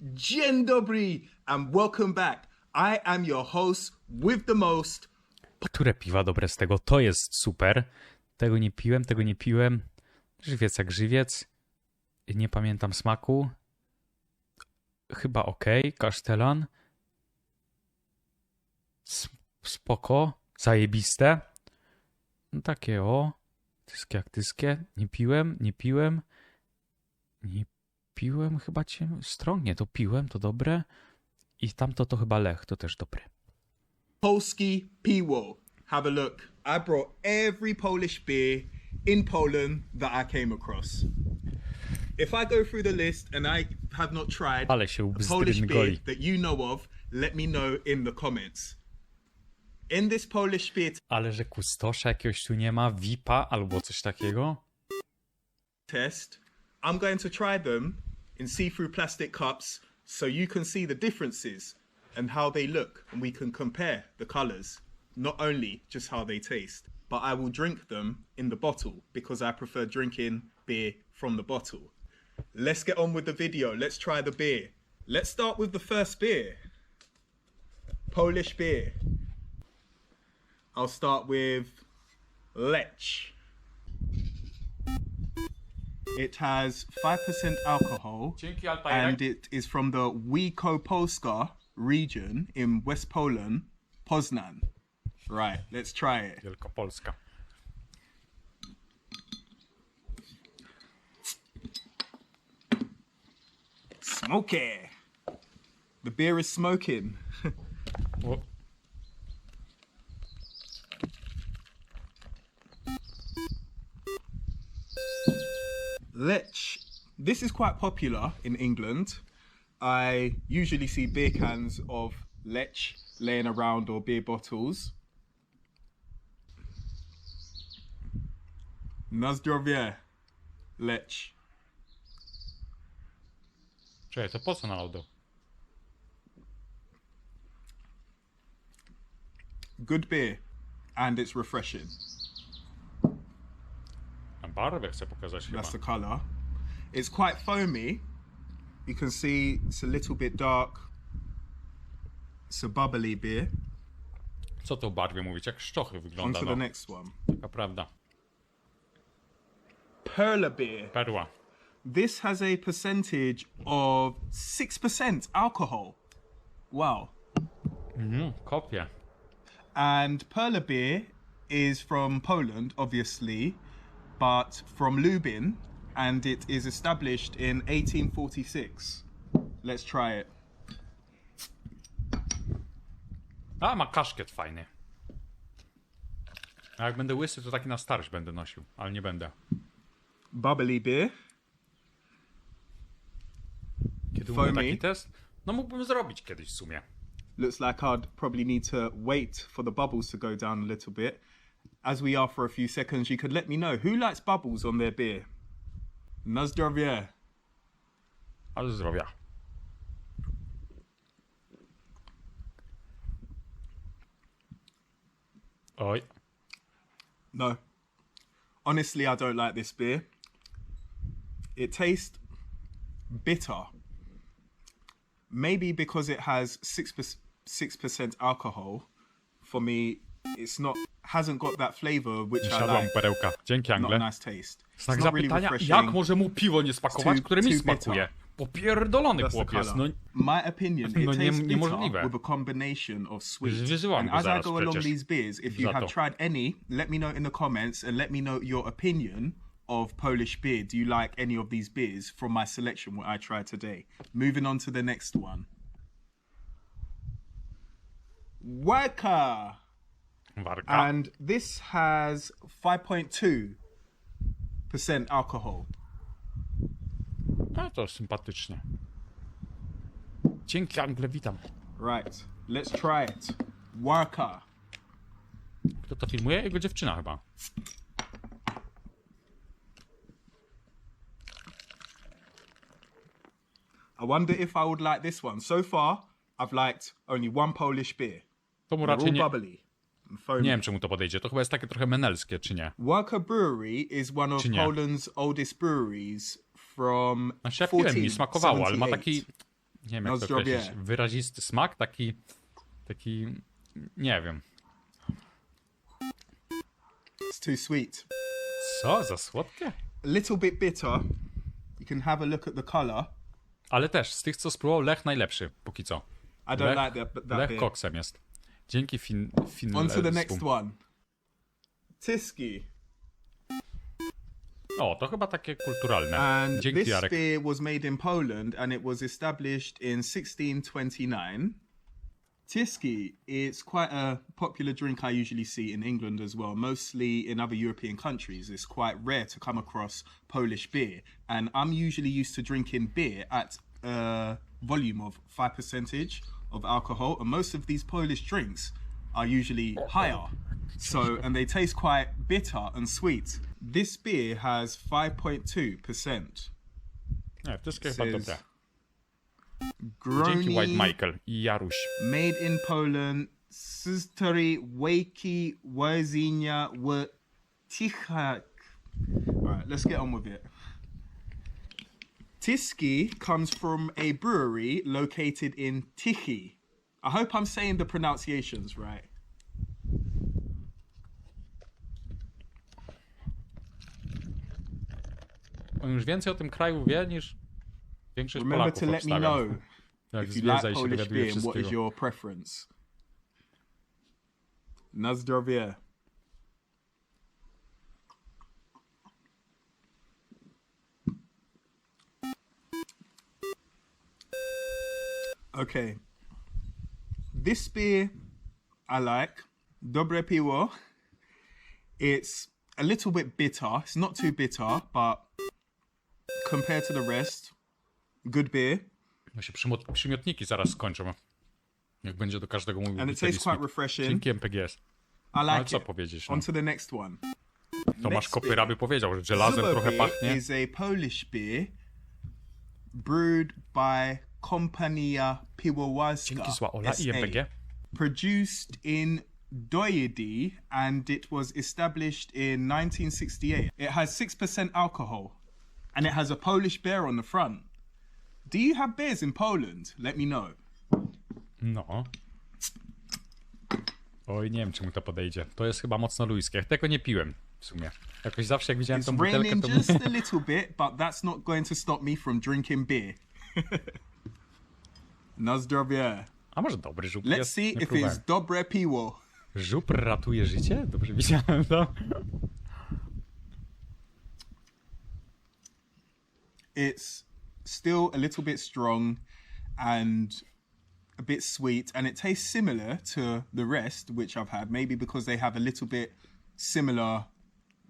Dzień dobry and welcome back. I am your host with the most. Które piwa dobre z tego? To jest super. Tego nie piłem. Żywiec jak żywiec. Nie pamiętam smaku. Chyba okej. Kasztelan. Spoko. Zajebiste. No takie o. Tyskie jak tyskie. Nie piłem chyba cię. Strong, nie, to piłem, to dobre. I tamto to chyba Lech, to też dobre. Polski piwo. Have a look. I brought every Polish beer in Poland that I came across. If I go through the list and I have not tried Ale się a Polish beer goli. that you know of, let me know in the comments. In this Polish beer Ale że kustosza jakiegoś tu nie ma, VIPa albo coś takiego. test, I'm going to try them in see-through plastic cups so you can see the differences and how they look, and we can compare the colours, not only just how they taste. But I will drink them in the bottle because I prefer drinking beer from the bottle. Let's get on with the video. Let's try the beer. Let's start with the first beer. Polish beer. I'll start with Lech. It has 5% alcohol and it is from the Wielkopolska region in West Poland, Poznan. Right, let's try it. Wielkopolska. Smoky. The beer is smoking. O, Lech. This is quite popular in England. I usually see beer cans of Lech laying around or beer bottles. Na zdrowie, Lech. czekaj, to po co na lodu? Good beer and it's refreshing. Na barwę chcę pokazać chyba. That's the colour. It's quite foamy. You can see it's a little bit dark. It's a bubbly beer. Co to o barwie mówić? Jak szczochy On wygląda, to no. the next one. Taka prawda. Perla beer. Perła. This has a percentage of 6% alcohol. Wow. Kopie. And Perla beer is from Poland, obviously, but from Lubin, and it is established in 1846. Let's try it. A, ma kaszkiet fajny. A jak będę łysy, to taki na starość będę nosił, ale nie będę. Bubbly beer. Kiedy Foamy. umiem taki test? No mógłbym zrobić kiedyś w sumie. Looks like I'd probably need to wait for the bubbles to go down a little bit. As we are for a few seconds, you could let me know who likes bubbles on their beer. Na zdrowie. Ale zdrowia. Oj. No. Honestly, I don't like this beer. It tastes bitter. Maybe because it has 6% alcohol. For me, it's not hasn't got that flavor which I Siadłam like. perełka. Dzięki, Not Angle. a nice taste. It's Znak not really zapytania, refreshing. jak może mu piwo nie smakować, które mi too smakuje? bitter. Popierdolony That's the chłopiec. colour. No, My opinion, it No nie- tastes bitter niemożliwe. with a combination of sweet. Wyzywam And go as I zaraz go along przecież these beers, if you za have to. tried any, let me know in the comments and let me know your opinion of Polish beer. Do you like any of these beers from my selection, what I tried today? Moving on to the next one. Warka. warka. And this has 5.2% alcohol. No to sympatycznie. Dzięki, Angle, witam. Right, let's try it. Warka. Kto to filmuje? Jego dziewczyna chyba. I wonder if I would like this one. So far, I've liked only one Polish beer. To mu They're all raczej nie... bubbly and foamy. Nie wiem, czemu to podejdzie. To chyba jest takie trochę menelskie, czy nie? Worka Brewery is one of Czy nie? Poland's oldest breweries from Znaczy ja piłem, mi smakowało, ale ma 1478. Nie wiem jak to określić. Wyrazisty smak, taki... Nie wiem. It's too sweet. Co? Za słodkie? A little bit bitter. You can have a look at the color. Ale też, z tych co spróbował, Lech najlepszy, póki co. I don't like that Lech beer. koksem jest. Dzięki On to the next one. Tiski. O, to chyba takie kulturalne. And Dzięki, this Jarek. beer was made in Poland and it was established in 1629. Tiski is quite a popular drink I usually see in England as well, mostly in other European countries. It's quite rare to come across Polish beer, and I'm usually used to drinking beer at a volume of 5% of alcohol, and most of these Polish drinks are usually higher. So, and they taste quite bitter and sweet. This beer has 5.2%. Nie, to jest chyba dobre. Groni, Dzięki White Michael i Jaruś. made in Poland, Systori, Waki, Wazinia, Tichak. Alright, let's get on with it. Tiski comes from a brewery located in Tichy. I hope I'm saying the pronunciations right. On już więcej o tym kraju wie niż większość Remember Polaków to let me obstawiam. know Jak if you like zwiedza i się Polish dowiaduje beer and what is wszystkiego. your preference. Na zdrowie. Okay. This beer I like. Dobre piwo. It's a little bit bitter. It's not too bitter, but compared to the rest, good beer. No się przymiotniki zaraz skończą. Jak będzie do każdego mówił. And it tastes quite refreshing. Dzięki MPGS. I like Ale co it. powiedzieć? No? On to the next one. Tomasz Next Kopyra by powiedział, że żelazem trochę beer pachnie. is a Polish beer brewed by Kompania Piwowarska Dzięki zła Ola i SA, MPG. produced in Dojedy, and it was established in 1968. It has 6% alcohol and it has a Polish bear on the front. Do you have beers in Poland? Let me know. No. Oj, nie wiem, czy mu to podejdzie. To jest chyba mocno ludzkie. Ja tego nie piłem w sumie. Jakoś zawsze jak widziałem tą It's butelkę, raining to just a little bit, but that's not going to stop me from drinking beer. Na zdrowie. A może dobry żupr Let's jest? see Nie if próbowałem. it's dobre piwo. Żupr ratuje życie? Dobrze widziałem to? It's still a little bit strong and a bit sweet, and it tastes similar to the rest which I've had, maybe because they have a little bit similar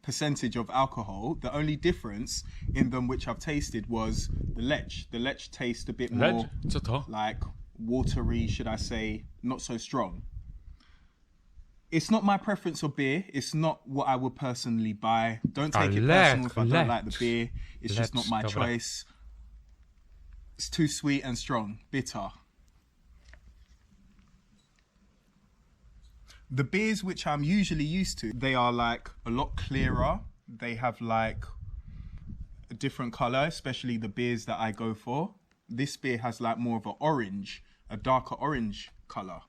percentage of alcohol. The only difference in them which I've tasted was the lech. The lech tastes a bit more Lecz? Co to? like watery, should I say, not so strong. It's not my preference of beer. It's not what I would personally buy. Don't take it personal if I don't like the beer. It's just not my Dobra. choice. It's too sweet and strong, bitter. The beers which I'm usually used to, they are like a lot clearer. They have like a different color, especially the beers that I go for. This beer has like more of an orange, a darker orange color.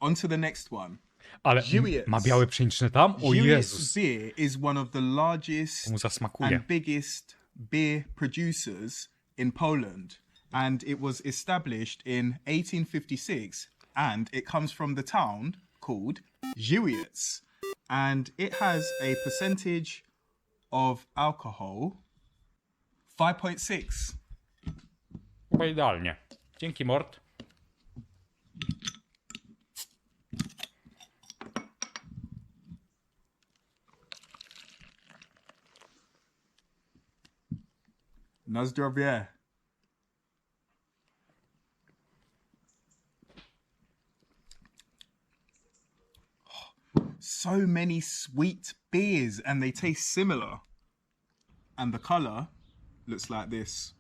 On to the next one. Ale Julius. ma białe pszeniczne tam? O Julius Jezus. beer is one of the largest Mu zasmakuje. and biggest beer producers in Poland, and it was established in 1856, and it comes from the town called Żywiec, and it has a percentage of alcohol 5.6. Chyba idealnie. Dzięki, Mort. Na zdrowie. So many sweet beers, and they taste similar. And the color looks like this.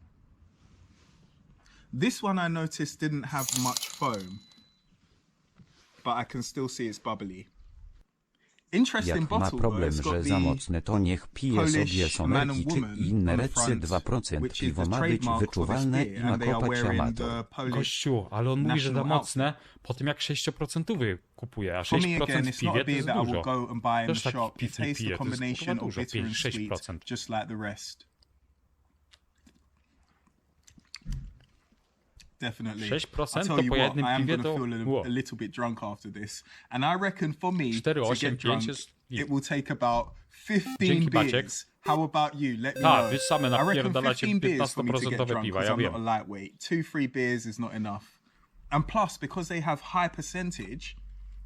This one I noticed didn't have much foam, but I can still see it's bubbly. Interesting Jak ma bottle, though. problem, It's got że za the mocne, to niech pije Polish sobie man somerki and czy woman inne on the recje front, 2%. which is Piwo the ma być trademark for this wyczuwalne i beer, ma and they are kopać wearing amator. the Polish Gościu, ale on mówi, że za national mocne, po tym jak 6% kupuje, a For me 6% again, w it's not a piwie to beer jest that I will dużo. go and buy in Też the takich shop. It piw nie tastes the piję, to jest combination kurwa of dużo, bitter and sweet, 6%. just like the rest. Definitely. 6% I'll to tell you po what, jednym I am piwie going to to... feel Ło. a little bit drunk after this. And I reckon for me, 4, to 8, get 5 drunk, jest... it will take about 15 Dzięki, Baciek. beers. How about you? Let me A, know. wy same I reckon napierdalacie 15 beers for me to get 15% drunk piwa, because ja I'm wiem. not a lightweight. 2-3 beers is not enough. And plus, because they have high percentage,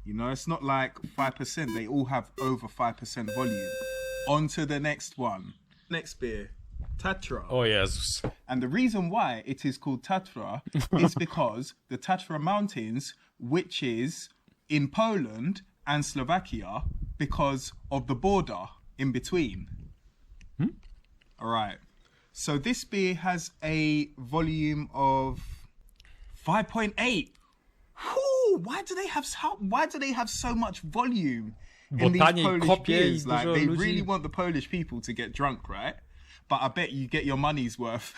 you know, it's not like 5%. They all have over 5% volume. On to the next one. Next beer. Tatra. O Jezus. And the reason why it is called Tatra is because the Tatra Mountains, which is in Poland and Slovakia, because of the border in between. All right. So this beer has a volume of 5.8. Whew, why do they have so much volume Bo in these taniej Polish kopie i beers? Like dużo they ludzi... really want the Polish people to get drunk, right? But I bet you get your money's worth.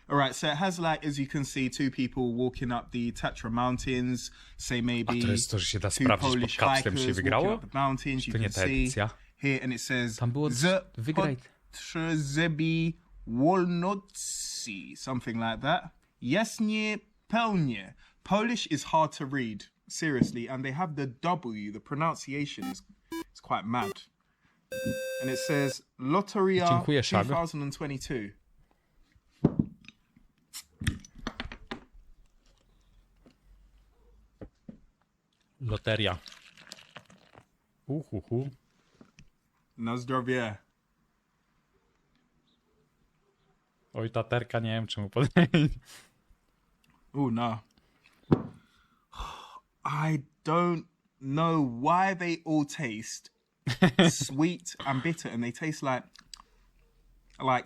All right, so it has, like, as you can see, 2 people walking up the Tatra Mountains. Say maybe A to jest to, że się da 2 sprawdzić pod Polish kapslem, czy się hikers walking wygrało? up the mountains. You To nie can ta see edycja. here, and it says Tam było Z wygraj. Potrzebi Wolnoci, something like that. Jasnie pełnie. Polish is hard to read, seriously, and they have the W. The pronunciation is quite mad. And it says Lotteria Dziękuję, Shag. 2022. Loteria. Na zdrowie. Oj, taterka, nie wiem, czy mu podejść. Oh no. I don't know why they all taste sweet and bitter, and they taste like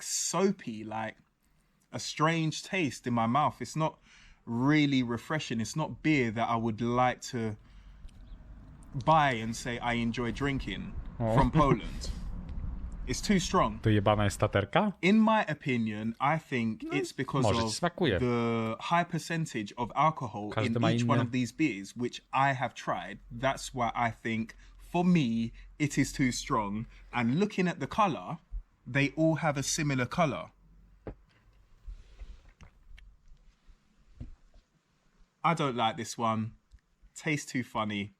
soapy, like a strange taste in my mouth. It's not really refreshing. It's not beer that I would like to buy and say I enjoy drinking from Poland. It's too strong. To jebana jest taterka? In my opinion, I think it's because może of smakuje. the high percentage of alcohol Każdy in ma each inne. one of these beers, which I have tried. That's why I think, for me, it is too strong. And looking at the colour, they all have a similar colour. I don't like this one. Tastes too funny.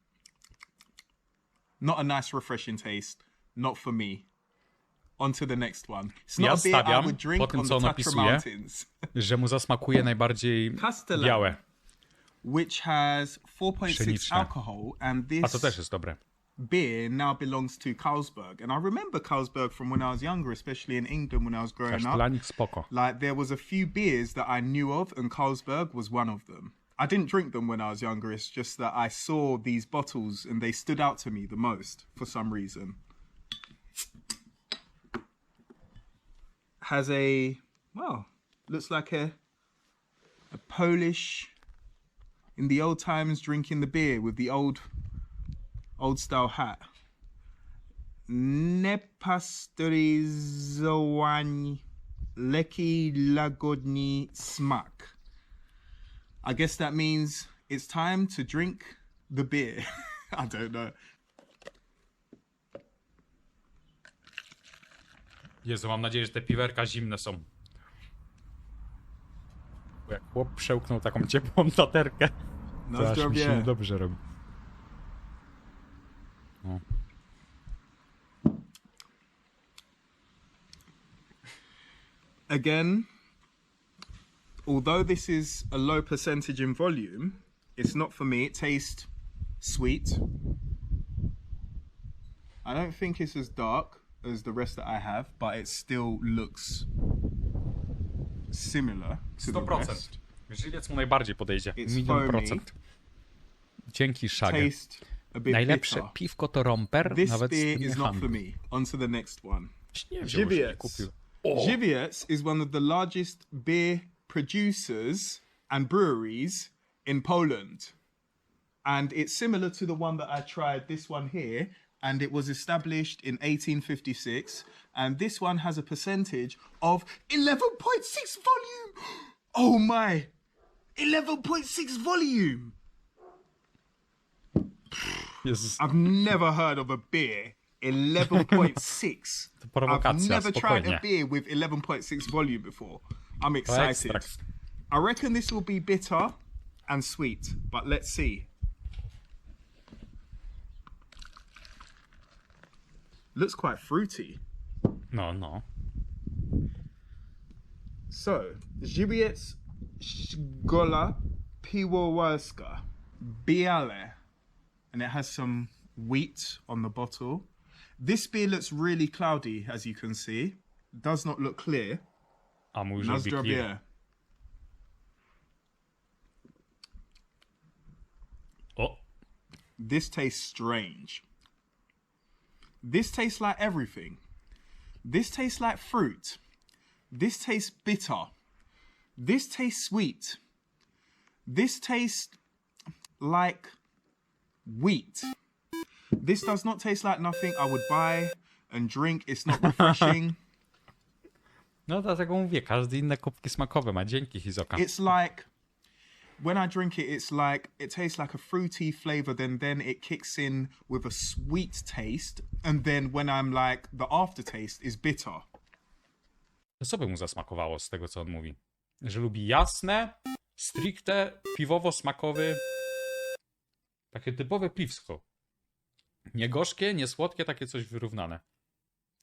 Not a nice, refreshing taste. Not for me. On to the next one. It's not Ja a beer I stawiam, would drink po tym, on co the on Tatra opisuje, Mountains. że mu zasmakuje najbardziej Castellan. białe. Which has 4.6 Pszeniczne. alcohol, and A to this też jest dobre. beer now belongs to Carlsberg. And I remember Carlsberg from when I was younger, especially in England when I was growing up. Kasztelanik spoko. Like there was a few beers that I knew of, and Carlsberg was one of them. I didn't drink them when I was younger. It's just that I saw these bottles and they stood out to me the most for some reason. Has a, well, looks like a Polish in the old times drinking the beer with the old style hat. Nepasteryzowani leki lagodni smak. I guess that means it's time to drink the beer. I don't know. Jezu, mam nadzieję, że te piwerka zimne są. Bo jak chłop przełknął taką ciepłą taterkę, Na to aż mi się zdrowie. niedobrze robi. No. Again, although this is a low percentage in volume, it's not for me. It tastes sweet. I don't think it's as dark as the rest that I have, but it still looks similar to the 100%. rest. Żywiec mu najbardziej podejdzie. It's 1,000,000%. Dzięki, Szagę. Taste a bit Najlepsze bitter. piwko to romper, This nawet beer z is not for handlu. me. On to the next one. Nie wziął, już nie Żywiec. kupił. Żywiec is one of the largest beer producers and breweries in Poland. And it's similar to the one that I tried, this one here, and it was established in 1856. And this one has a percentage of 11.6 volume. Oh my, 11.6 volume. Jezus. I've never heard of a beer 11.6. I've never tried a beer with 11.6 volume before. I'm excited. I reckon this will be bitter and sweet, but let's see. Looks quite fruity. No. So, Żywiec Szkoła Piwowarska Biale. And it has some wheat on the bottle. This beer looks really cloudy, as you can see. Does not look clear. A mój żeby clear. O. This tastes strange. This tastes like everything. This tastes like fruit. This tastes bitter. This tastes sweet. This tastes like wheat. This does not taste like nothing I would buy and drink. It's not refreshing. No dlatego mówię, każdy inne kubki smakowe ma. Dzięki, Hizoka. It's like, when I drink it, it's like, it tastes like a fruity flavor, then it kicks in with a sweet taste, and then when I'm like, the aftertaste is bitter. Co by mu zasmakowało z tego, co on mówi? Że lubi jasne, stricte, piwowo-smakowy, takie typowe piwsko. Nie gorzkie, nie słodkie, takie coś wyrównane.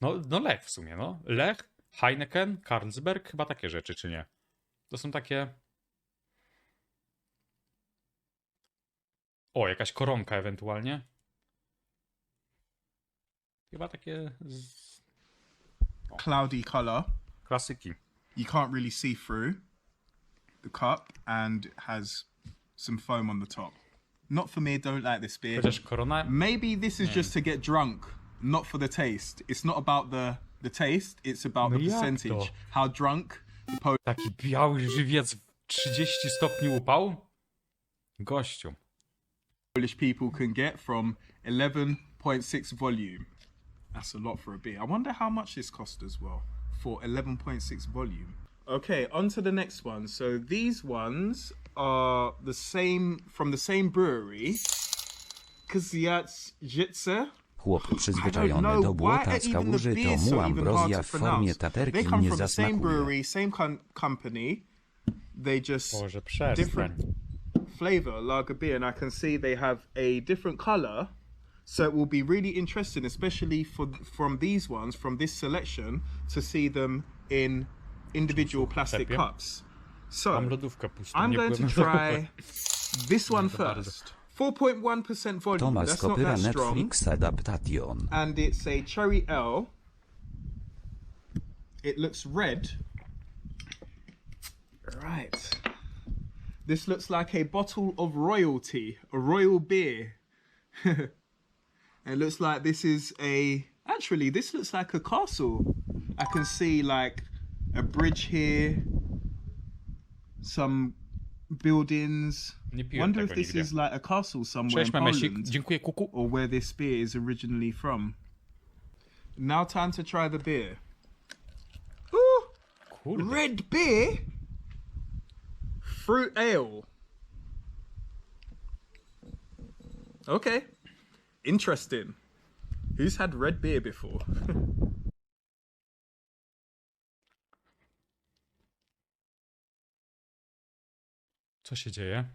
No Lech w sumie, no. Lech, Heineken, Carlsberg, chyba takie rzeczy, czy nie? To są takie... O, jakaś koronka ewentualnie. Chyba takie... Cloudy color. Klasyki. You can't really see through the cup, and it has some foam on the top. Not for me, don't like this beer. Chociaż korona... Maybe this is just to get drunk, not for the taste. It's not about the taste, it's about the percentage. How drunk the Taki biały żywiec w 30 stopni upał? Gościu. Polish people can get from 11.6 volume. That's a lot for a beer. I wonder how much this cost as well for 11.6 volume. Okay, on to the next one. So these ones are the same, from the same brewery. Kziac-Jitze. Chłop przyzwyczajony do błota z kałuży to mu ambrozja w formie taterki nie nie zasmakuje. Same brewery, zasmakuje. same company. They just Boże, przestań. different flavor lager beer, and I can see they have a different color. So it will be really interesting, especially from these ones, from this selection, to see them in individual plastic cups. So Mam lodówkę pustą, I'm nie going to byłem na try this one first. 4.1% volume. Tomasz That's not kopyra that strong. Netflix adaptation. And it's a cherry ale. It looks red. Right. This looks like a bottle of royalty, a royal beer. It looks like this is actually, this looks like a castle. I can see like a bridge here, some buildings. Wonder if this is like a castle somewhere in Poland. Dziękuję, kuku. Or where this beer is originally from. Now time to try the beer. Ooh, Kurde. red beer? Fruit ale. Okay. Interesting. Who's had red beer before? Co się dzieje?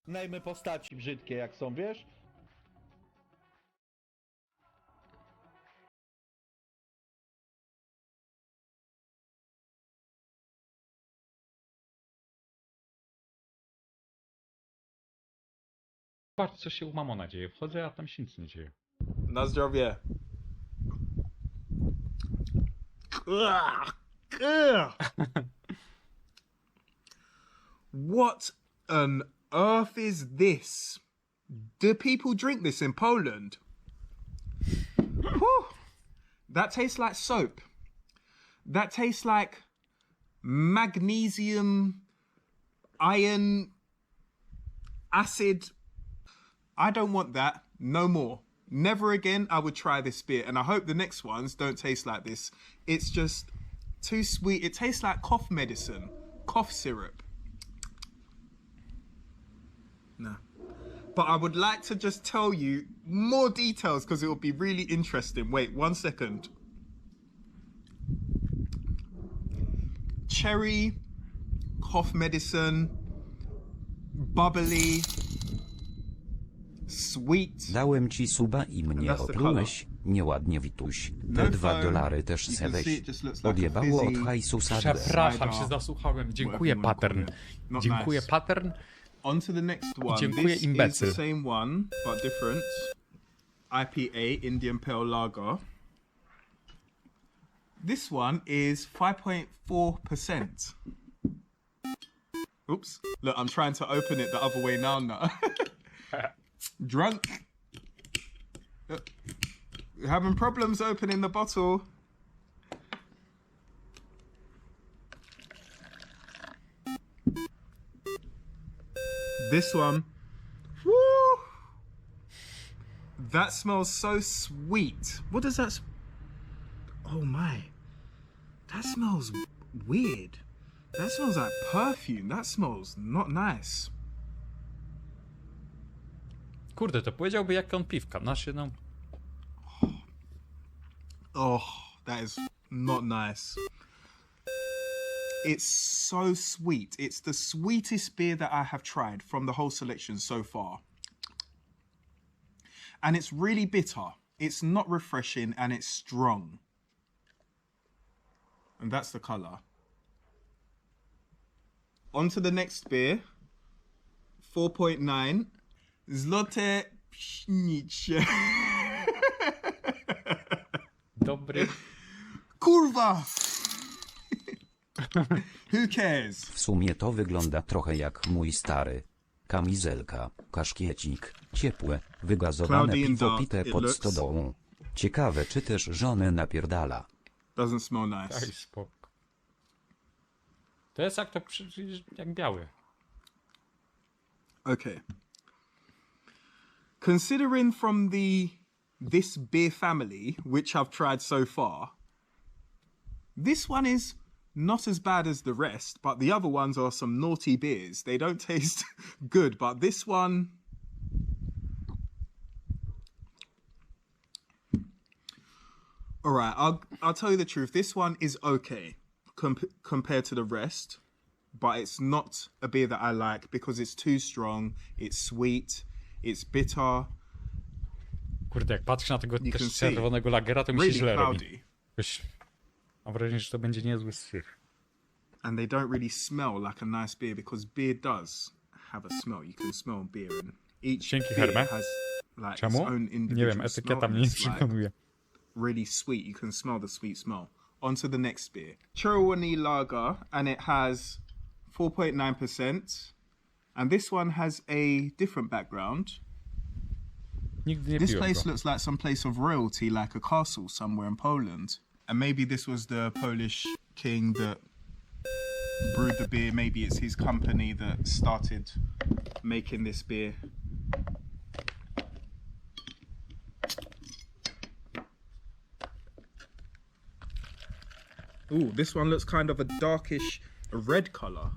Znajmy postaci brzydkie jak są, wiesz? Patrz, co się u Mamona dzieje. Wchodzę, a tam się nic nie dzieje. Na zdrowie. What on earth is this? Do people drink this in Poland? Whew. That tastes like soap. That tastes like magnesium, iron, acid. I don't want that. No more. Never again I would try this beer. And I hope the next ones don't taste like this. It's just too sweet. It tastes like cough medicine. Cough syrup. No. But I would like to just tell you more details because it will be really interesting. Wait, 1 second. Cherry, cough medicine, bubbly, sweet. Dałem ci suba i mnie that's the oplułeś, nieładnie Wituś. Te No $2 też You se can weź. see it just looks like a Odjebało od fizzy- hajsu sadle. Przepraszam, Cider. się zasłuchałem. Dziękuję, Whatever you wanna pattern. call it. Not Dziękuję, nice. pattern. On to the next one. Dziękuję, This is imbecyl. the same one, but different. IPA, Indian Pale Lager. This one is 5.4%. Oops. Look, I'm trying to open it the other way now. Drunk. Look. You're having problems opening the bottle. This one. Woo! That smells so sweet. What does that... Oh my. That smells weird. That smells like perfume. That smells not nice. Kurde, to powiedziałby jak on piwka. No. Oh, that is not nice. It's so sweet. It's the sweetest beer that I have tried from the whole selection so far. And it's really bitter. It's not refreshing and it's strong. And that's the colour. On to the next beer. 4.9. Zlote Pszenicze. Dobry. Kurwa! Who cares? W sumie to wygląda trochę jak mój stary. Kamizelka, kaszkiecik, ciepłe, wygazowane Cloudy and piwo dark, pite it pod looks. stodołą. Ciekawe, czy też żonę napierdala. Doesn't smell nice. Daj spoko. To jest jak biały. Okay. Considering from this beer family, which I've tried so far, this one is not as bad as the rest, but the other ones are some naughty beers. They don't taste good, but this one... All right, I'll tell you the truth. This one is okay compared to the rest, but it's not a beer that I like because it's too strong. It's sweet. It's bitter. Kurde, jak patrzę na tego You też can see. czerwonego lagera, to mi się Really źle robi. cloudy. Wiesz, mam wrażenie, że to będzie niezły syf. And they don't really smell like a nice beer because beer does have a smell. You can smell beer, and each Dzięki, beer Herme. has like its Czemu? own Nie individual wiem, smell. etykieta and mnie nie it's, like, przekonuje. really sweet. You can smell the sweet smell. On to the next beer. Cherwani Lager, and it has 4.9%. And this one has a different background. Nigdy nie This piłem place go. looks like some place of royalty, like a castle somewhere in Poland. And maybe this was the Polish king that brewed the beer. Maybe it's his company that started making this beer. Ooh, this one looks kind of a darkish red color.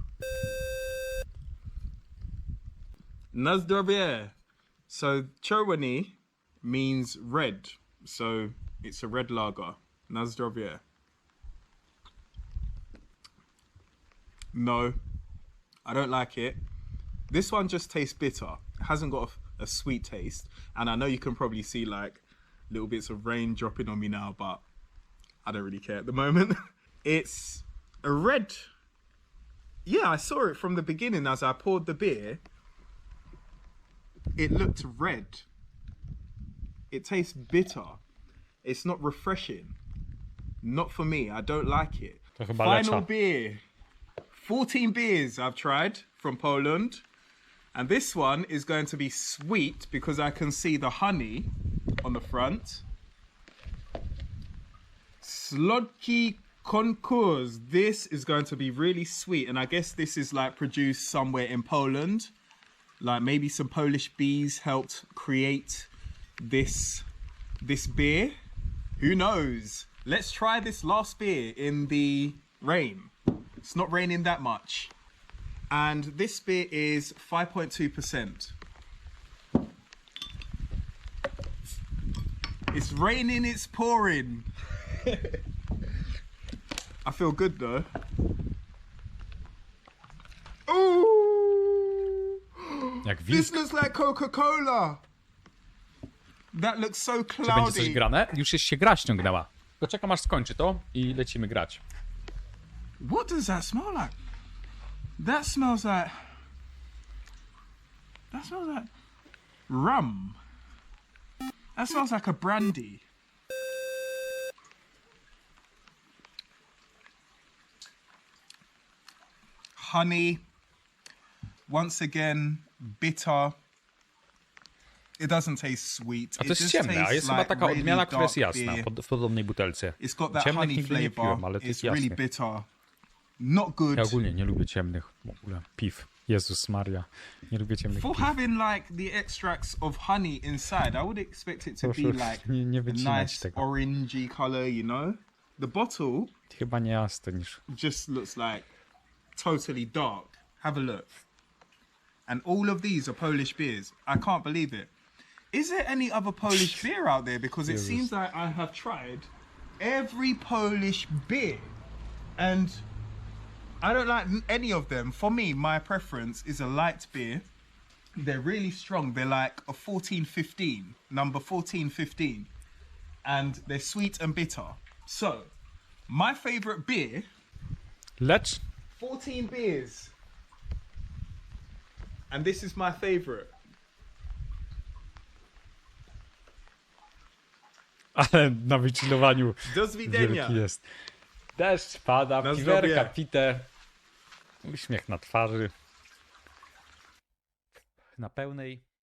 Na zdrowie. So Cherwani means red. So it's a red lager. Na zdrowie. No, I don't like it. This one just tastes bitter. It hasn't got a sweet taste. And I know you can probably see like little bits of rain dropping on me now, but I don't really care at the moment. It's a red. Yeah, I saw it from the beginning as I poured the beer. It looked red. It tastes bitter. It's not refreshing. Not for me. I don't like it. To chyba Final lecza. beer. 14 beers I've tried from Poland. And this one is going to be sweet because I can see the honey on the front. Słodki Concours. This is going to be really sweet, and I guess this is like produced somewhere in Poland. Like maybe some Polish bees helped create this beer. Who knows? Let's try this last beer in the rain. It's not raining that much. And this beer is 5.2%. It's raining, it's pouring. I feel good though. Ooh! Jak This wilk. looks like Coca-Cola. That looks so Czy będzie coś cloudy. grane? Już się gra ściągnęła. To czekam aż skończy to i lecimy grać. What does that smell like? That smells like rum. That smells like a brandy. Honey. Once again, bitter. It doesn't taste sweet. A to jest ciemne, a jest chyba taka odmiana, która jest jasna w podobnej butelce. It's got that Ciemnych honey nigdy nie flavor. piłem, ale to jest It's really jasny. bitter. Not good. Ja ogólnie nie lubię ciemnych w ogóle piw. Jezus Maria. Nie lubię ciemnych For piw. having like the extracts of honey inside, I would expect it to be Proszę, like nie a wycinać nice tego. orangey color, you know? The bottle Chyba nie jasne niż... just looks like totally dark. Have a look. And all of these are Polish beers. I can't believe it. Is there any other Polish beer out there? Because it seems like I have tried every Polish beer. And I don't like any of them. For me, my preference is a light beer. They're really strong. They're like a 14-15, number 14-15. And they're sweet and bitter. So, my favorite beer, Lecz 14 beers. And this is my favorite. ale na wychillowaniu Do widzenia. wielki jest. Deszcz pada, Na piwerka zdrowie. pite, uśmiech na twarzy. Na pełnej